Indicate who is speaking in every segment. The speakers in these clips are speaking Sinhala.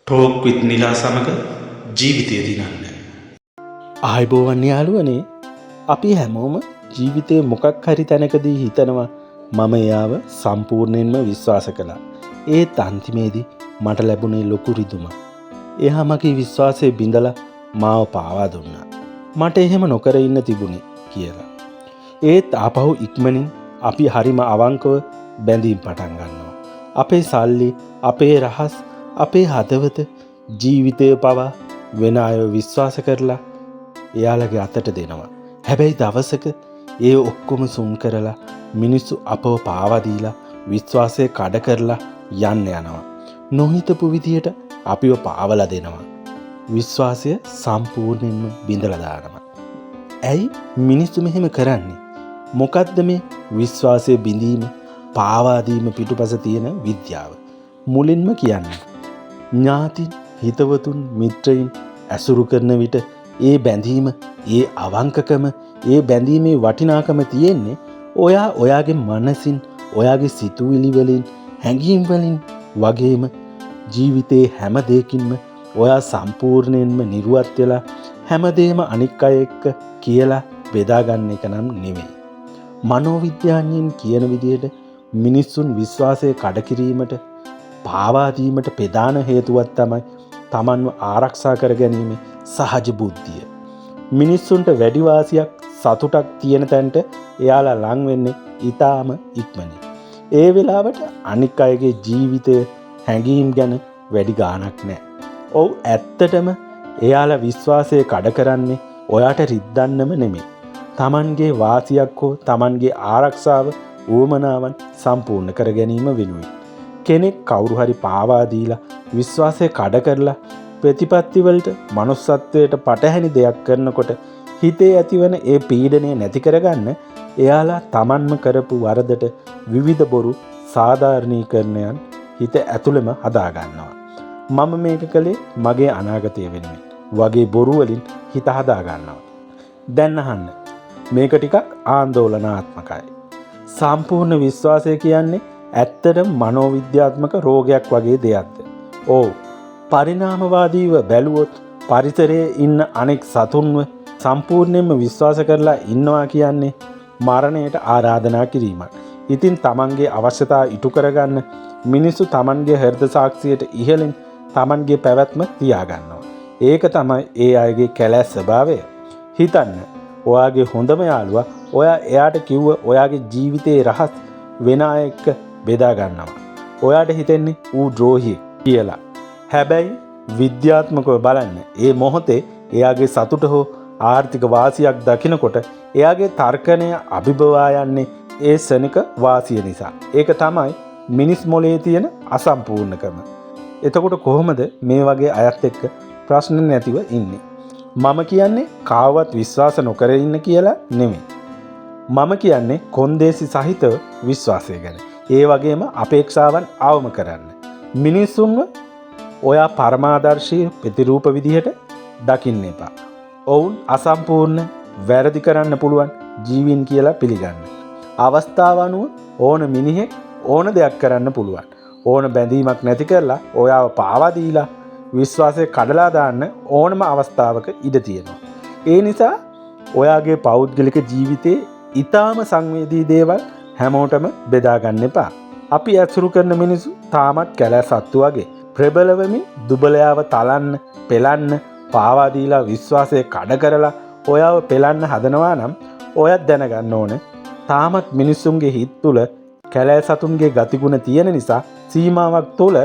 Speaker 1: ටෝක් විත් නිලා සමග ජීවිතය දිනන්න.
Speaker 2: ආයිබෝවන් යාළුවනේ, අපි හැමෝම ජීවිතේ මොකක් හරි තැනකදී හිතනවා මම එයාව සම්පූර්ණයෙන්ම විශ්වාස කළා. ඒත් අන්තිමේදී මට ලැබුණේ ලොකු රිදුමක්. එයා මගේ විශ්වාසය බිඳලා මාව පාවා දුන්නා. මට එහෙම නොකර ඉන්න තිබුණේ කියලා. ඒත් ආපහු ඉක්මනින් අපි හරිම අවංකව බැඳීම් පටන් ගන්නවා. අපේ සල්ලි, අපේ රහස්, අපේ හදවත, ජීවිතය පවා වෙන අය විශ්වාස කරලා එයාලගේ අතට දෙනවා. හැබැයි දවසක ඒ ඔක්කොම සුන් කරලා මිනිස්සු අපව පාවා දීලා විශ්වාසය කඩ කරලා යන්න යනවා. නොහිතපු විදියට අපිව පාවලා දෙනවා. විශ්වාසය සම්පූර්ණයෙන්ම බිඳලා දානවා. ඇයි මිනිස්සු මෙහෙම කරන්නේ? මොකද්ද මේ විශ්වාසය බිඳීම, පාවා දීම පිටුපස තියෙන විද්‍යාව? මුලින්ම කියන්නේ ඥාතින්, හිතවතුන්, මිත්‍රයින් ඇසුරු කරන විට ඒ බැඳීම, ඒ අවංකකම, ඒ බැඳීමේ වටිනාකම තියෙන්නේ ඔයාගේ මනසින්, ඔයාගේ සිතුවිලි වලින්, හැඟීම් වලින් වගේම ජීවිතේ හැම දෙයකින්ම ඔයා සම්පූර්ණයෙන්ම නිර්වත් වෙලා හැමදේම අනික් අය එක්ක කියලා බෙදා ගන්න එක නම් නෙමෙයි. මනෝවිද්‍යාඥයින් කියන විදිහට මිනිස්සුන් විශ්වාසය කඩ කිරීමට, පාවා දීමට ප්‍රධාන හේතුවක් තමයි තමන්ව ආරක්ෂා කර ගැනීම සහජ බුද්ධිය. මිනිස්සුන්ට වැඩි වාසියක්, සතුටක් තියෙන තැනට එයාලා ලං වෙන්නේ ඊටාම ඉක්මනින්. ඒ වෙලාවට අනික් අයගේ ජීවිතය, හැඟීම් ගැන වැඩි ගාණක් නැහැ. ඔව්, ඇත්තටම එයාලා විශ්වාසය කඩ කරන්නේ ඔයාට රිද්දන්නම නෙමෙයි. තමන්ගේ වාසියක් හෝ තමන්ගේ ආරක්ෂාව, උවමනාවන් සම්පූර්ණ කර ගැනීම වෙනුවෙන්. කෙනෙක් කවුරු හරි පාවා දීලා විශ්වාසය කඩ කරලා ප්‍රතිපත්තිවලට, මනුස්සත්වයට පටහැනි දෙයක් කරනකොට හිතේ ඇතිවන ඒ පීඩනය නැති කරගන්න එයාලා තමන්ම කරපු වරදට විවිධ බොරු සාධාරණීකරණයන් හිත ඇතුළෙම හදා ගන්නවා. මම මේක කළේ මගේ අනාගතය වෙනුවෙන් වගේ බොරු වලින් හිත හදා ගන්නවා. දැන් අහන්න, මේක ටිකක් ආందోලනාත්මකයි. සම්පූර්ණ විශ්වාසය කියන්නේ ඇත්තටම මනෝවිද්‍යාත්මක රෝගයක් වගේ දෙයක්ද? ඔව්. පරිණාමවාදීව බැලුවොත් පරිසරයේ ඉන්න අනෙක් සතුන්ව සම්පූර්ණයෙන්ම විශ්වාස කරලා ඉන්නවා කියන්නේ මරණයට ආරාධනා කිරීමක්. ඉතින් තමන්ගේ අවශ්‍යතා ඉටු කරගන්න මිනිස්සු තමන්ගේ හෘද සාක්ෂියට ඉහළින් තමන්ගේ පැවැත්ම තියාගන්නවා. ඒක තමයි ඒ අයගේ කැලැස් ස්වභාවය. හිතන්න, ඔයාගේ හොඳම යාළුවා ඔයා එයාට කිව්ව ඔයාගේ ජීවිතයේ රහස් වෙන අය එක්ක බෙදා ගන්නවා. ඔයාට හිතෙන්නේ ඌ ද්‍රෝහියෙක් කියලා. හැබැයි විද්‍යාත්මකව බලන්න, ඒ මොහොතේ එයාගේ සතුට හෝ ආර්ථික වාසියක් දකිනකොට එයාගේ තර්කණය අභිබවා යන්නේ ඒ ශනික වාසිය නිසා. ඒක තමයි මිනිස් මොලේ තියෙන අසම්පූර්ණකම. එතකොට කොහොමද මේ වගේ අයත් එක්ක ප්‍රශ්න නැතිව ඉන්නේ? මම කියන්නේ කාවත් විශ්වාස නොකර ඉන්න කියලා නෙමෙයි. මම කියන්නේ කොන්දේසි සහිතව විශ්වාසය ගැන. ඒ වගේම අපේක්ෂාවන් අවම කරන්න. මිනිස්සුන්ව ඔයා පරමාදර්ශී ප්‍රතිරූප විදිහට දකින්න එපා. ඔවුන් අසම්පූර්ණ, වැරදි කරන්න පුළුවන් ජීවීන් කියලා පිළිගන්න. අවස්ථාව අනුව ඕන මිනිහෙක් ඕන දෙයක් කරන්න පුළුවන්. ඕන බැඳීමක් නැති කරලා ඔයාව පාවා දීලා විශ්වාසය කඩලා දාන්න ඕනම අවස්ථාවක ඉඩ තියෙනවා. ඒ නිසා ඔයාගේ පෞද්ගලික ජීවිතයේ ඊටාම සංවේදී දේවල් හැමෝටම බෙදා ගන්න එපා. අපි ඇසුරු කරන මිනිස්සු තාමත් කැලෑ සත්තු වගේ ප්‍රබල වෙමින් දුබලයාව තලන්න, පෙලන්න, පාවා දීලා විශ්වාසය කඩ කරලා ඔයාව පෙලන්න හදනවා නම් ඔයත් දැනගන්න ඕන තාමත් මිනිස්සුන්ගේ හිත් තුළ කැලෑ සතුන්ගේ ගතිගුණ තියෙන නිසා සීමාවක් තුළ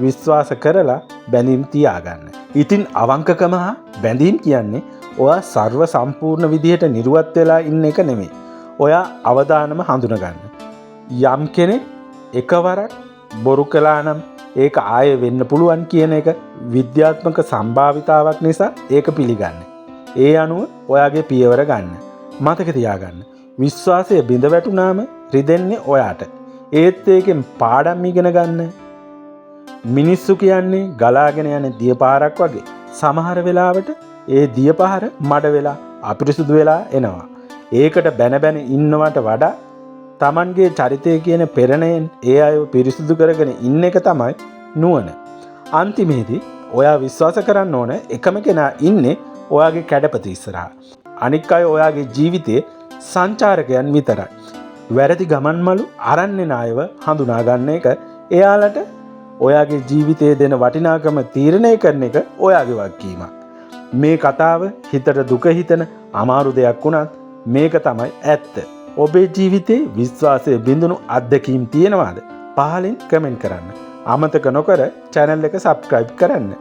Speaker 2: විශ්වාස කරලා බැඳීම් තියාගන්න. ඉතින් අවංකකම හා බැඳීම් කියන්නේ ඔයා සර්ව සම්පූර්ණ විදිහට නිර්වත් වෙලා ඉන්න එක නෙමෙයි. ඔයා අවදානම හඳුනගන්න. යම් කෙනෙක් එකවරක් බොරු කළා නම් ඒක ආයෙ වෙන්න පුළුවන් කියන එක විද්‍යාත්මක සම්භාවිතාවක් නිසා ඒක පිළිගන්න. ඒ අනුව ඔයාගේ පියවර ගන්න. මතක තියාගන්න, විශ්වාසය බිඳ වැටුනාම රිදෙන්නේ ඔයාට. ඒත් ඒකෙන් පාඩම් ඉගෙන ගන්න. මිනිස්සු කියන්නේ ගලාගෙන යන දියපාරක් වගේ. සමහර වෙලාවට ඒ දියපාර මඩ වෙලා අපිරිසුදු වෙලා එනවා. ඒකට බැන ඉන්නවට වඩා තමන්ගේ චරිතය කියන පෙරණයෙන් ඒ අය පිරිසිදු කරගෙන ඉන්න එක තමයි නුවණ. අන්තිමේදී ඔයා විශ්වාස කරන්න ඕන එකම කෙනා ඉන්නේ ඔයාගේ කැඩපත ඉස්සරහා. අනික් අය ඔයාගේ ජීවිතයේ සංචාරකයන් විතරයි. වැරදි ගමන් මලු අරන් එන අයව හඳුනා ගන්න එක එයාලට ඔයාගේ ජීවිතයේ දෙන වටිනාකම තීරණය කරන එක ඔයාගේ වගකීමක්. මේ කතාව හිතට දුක හිතන අමාරු දෙයක් වුණත් මේක තමයි ඇත්ත. ඔබේ ජීවිතේ විශ්වාසය බිඳුණු අත්දැකීම් තියෙනවාද? පහලින් කමෙන්ට් කරන්න. අමතක නොකර channel එක subscribe කරන්න.